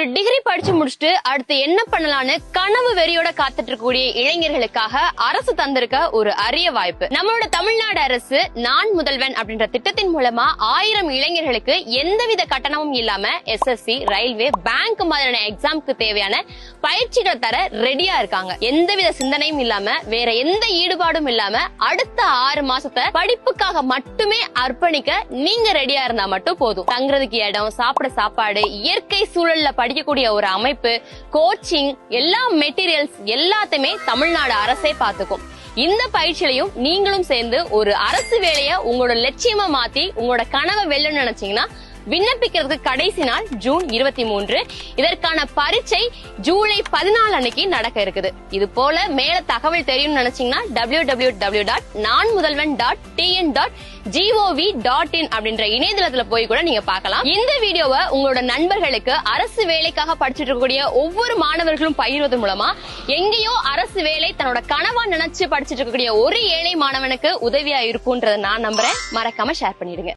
ஒரு டிகிரி படிச்சு முடிச்சுட்டு அடுத்து என்ன பண்ணலாம்னு கனவு வெறியோட காத்துட்டு இருக்கக்கூடிய இளைஞர்களுக்காக அரசு தந்திருக்க ஒரு அரிய வாய்ப்பு. நம்மளோட தமிழ்நாடு அரசு நான் முதல்வன் அப்படின்ற திட்டத்தின் மூலமா 1000 இளைஞர்களுக்கு எந்தவித கட்டணமும் இல்லாம எஸ்எஸ்சி, ரயில்வே, பேங்க் மாதிரியான எக்ஸாமுக்கு தேவையான பயிற்சிகளை தர ரெடியா இருக்காங்க. எந்தவித சிந்தனையும் இல்லாம வேற எந்த ஈடுபாடும் இல்லாம அடுத்த 6 மாசத்தை படிப்புக்காக மட்டுமே அர்ப்பணிக்க நீங்க ரெடியா இருந்தா மட்டும் போதும். தங்குறதுக்கு இடம், சாப்பிட சாப்பாடு, இயற்கை சூழல்ல படிக்கக்கூடிய ஒரு அமைப்பு, கோச்சிங், எல்லா மெட்டீரியல்ஸ் எல்லாத்தையுமே தமிழ்நாடு அரசே பாத்துக்கும். இந்த பயிற்சியிலையும் நீங்களும் சேர்ந்து ஒரு அரசு வேலையை உங்களோட லட்சியமா மாத்தி உங்களோட கனவை வெல்லணும்னு நினைச்சீங்கன்னா விண்ணப்பிக்கிறதுக்கு கடைசி நாள் ஜூன் 23. இதற்கான பரீட்சை ஜூலை 14 அன்னைக்கு நடக்க இருக்குது. இது போல மேல தகவல் தெரியும் நினைச்சீங்கன்னா www.nanmudalvan.tn.gov.in அப்படின்ற இணையதளத்துல போய் கூட நீங்க பார்க்கலாம். இந்த வீடியோவை உங்களோட நண்பர்களுக்கு அரசு வேலைக்காக படிச்சுட்டு இருக்கக்கூடிய ஒவ்வொரு மாணவர்களும் பகிர்வது மூலமா எங்கேயோ அரசு வேலை தன்னோட கனவா நினைச்சு படிச்சுட்டு இருக்கக்கூடிய ஒரு ஏழை மாணவனுக்கு உதவியா இருக்கும்ன்றத நான் நம்புறேன். மறக்காம ஷேர் பண்ணிடுங்க.